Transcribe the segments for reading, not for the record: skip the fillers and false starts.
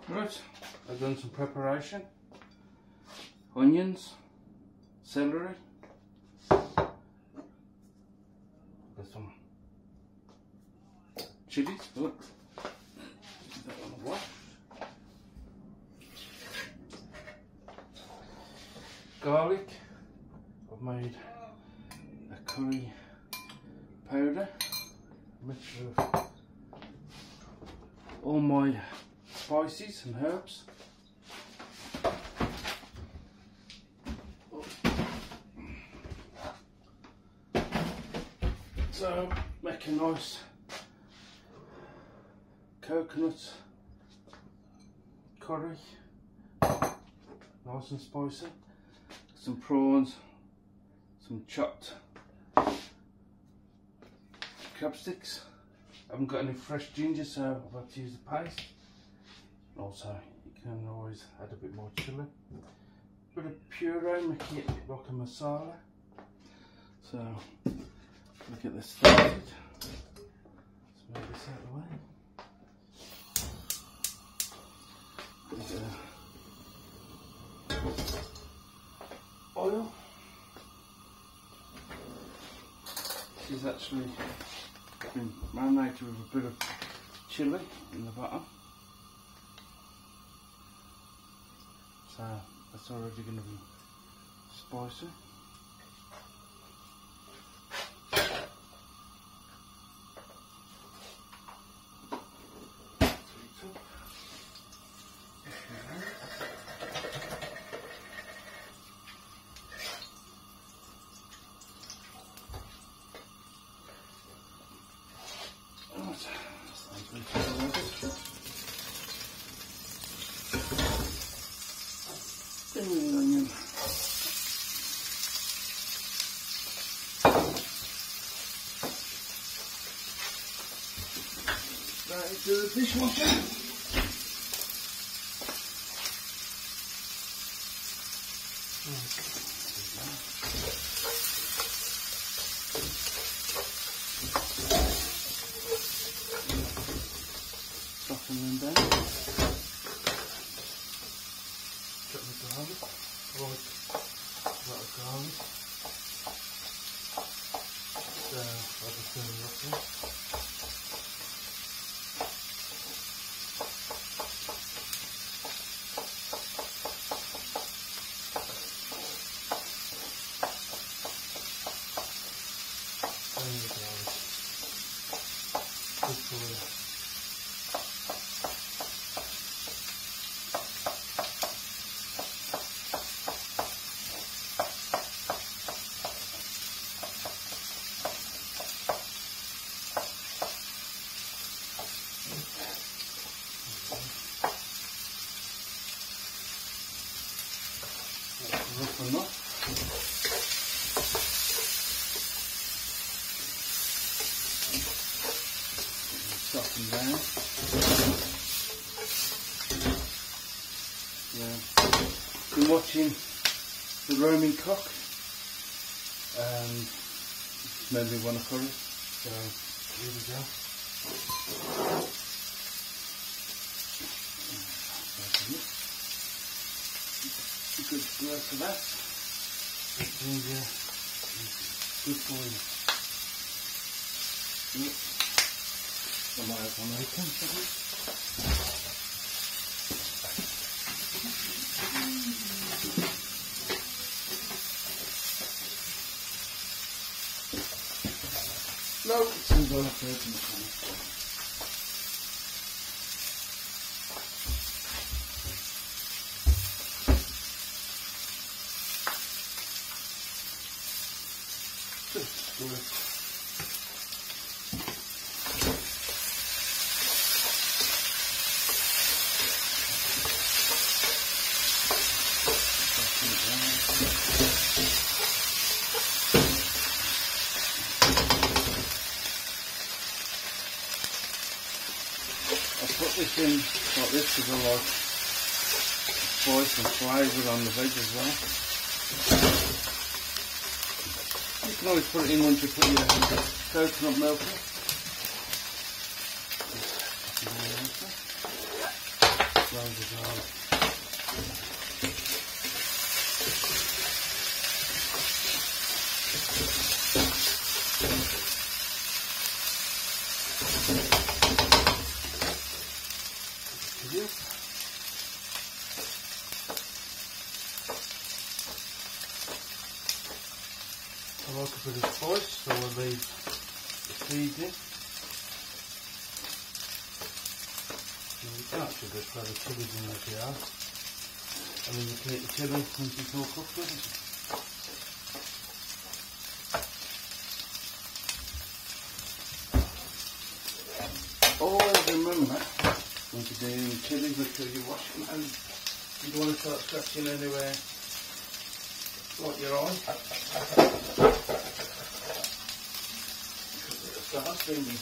Right, I've done some preparation. Onions, celery, got some chilies. Oh, that one wash. Garlic. I've made a curry powder, mixture of all my spices and herbs. So make a nice coconut curry, nice and spicy. Some prawns, some chopped crab sticks. I haven't got any fresh ginger, so I've had to use the paste. Also, you can always add a bit more chilli. A bit of puree, making it like a masala. So, we'll get this started. Let's move this out of the way. Oil. This is actually been marinated with a bit of chilli in the bottom. So that's already going to be spicy. Onion. Right into the dishwasher. Soften them down. Got the garlic, right, a lot of garlic. So I'll just turn it up there. And the garlic. Good for you. Rough enough. Soften down. Yeah. Been watching The Roaming Cock and it's made me want a curry. So here we go. Good glass of that. Ginger is good for you. Yep. I might have one open. No, it's in the open. Just do it. I put this in like this because I like spice and flavour on the veg as well. You can always put it in once you put your coconut milk in. So as well. Yep. I like a bit of spice, so I'll leave the seeds in. You can actually just throw the chilies in like you are, and then you can eat the chili once it's all cooked, doesn't it? Always remember when you're doing chilies, make sure you wash them and you don't want to start scratching anywhere like your eye. Because it'll start stinging.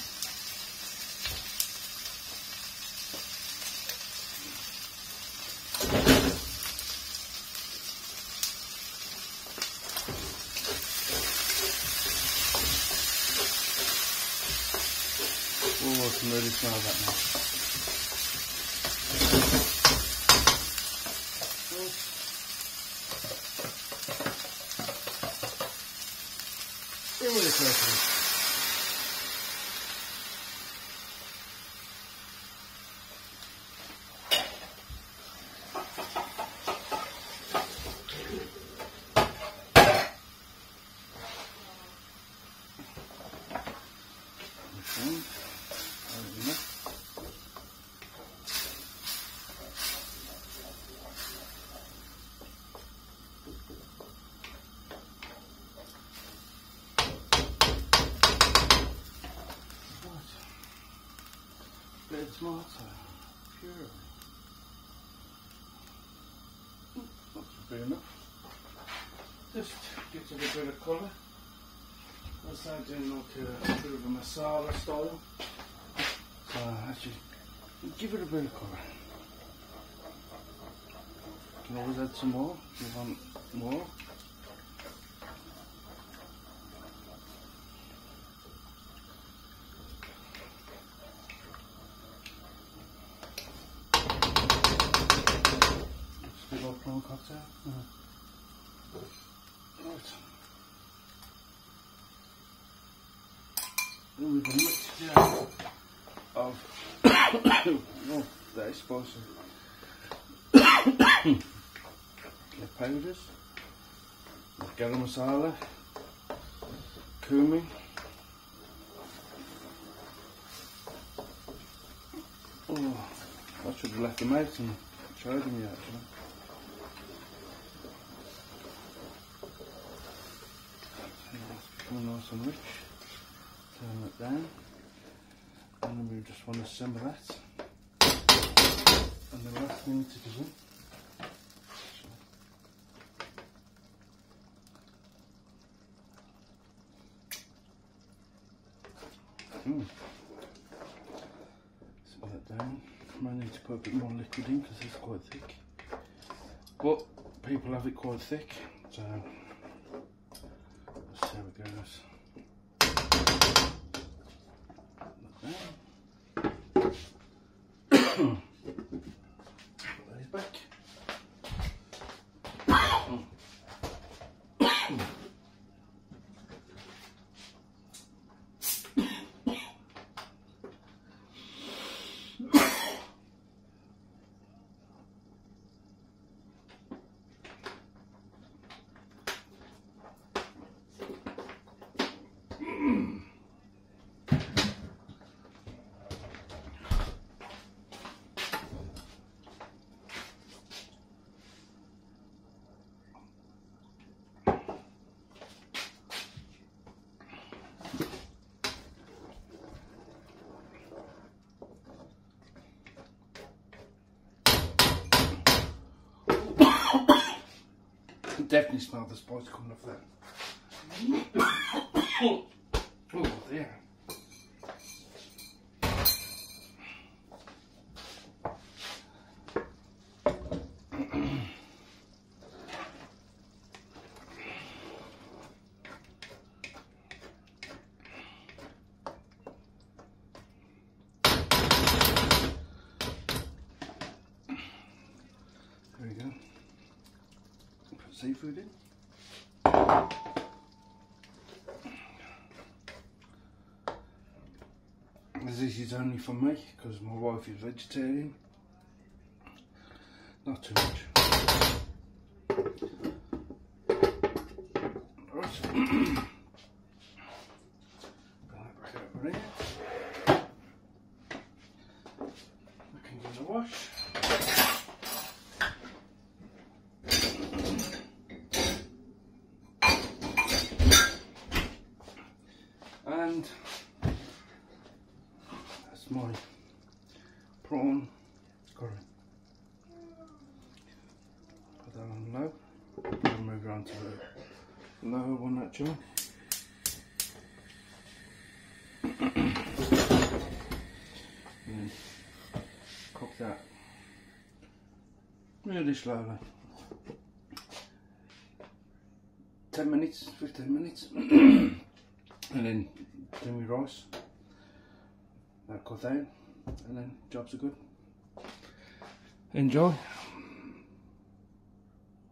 Oh, I can really smell that now. Really carefully. Bit of tomato, puree. Not too big enough. Just gives it a bit of colour. That's how doing like a bit of a masala style. So actually, give it a bit of colour. You can always add some more if you want more. Prawn cocktail. Right. Then we've a mixture of oh, that is spicy. The powders, garam masala, cumin. Oh, I should have left them out and tried them yet actually. Nice and rich. Turn that down, and then we just want to simmer that. And the last thing to do. Simmer that down. I might need to put a bit more liquid in because it's quite thick. But people have it quite thick, so. Let's see how it goes. Put these back. Definitely smell the spice coming off that. Oh, yeah. seafood in. This is only for me because my wife is vegetarian. Not too much. Right. Bring that back over here. I can give it a wash. And that's my prawn curry. Put that on low. And move on to the lower one actually. And cook that really slowly. 10 minutes, 15 minutes. And then do my rice, that cut down, and then jobs are good. Enjoy.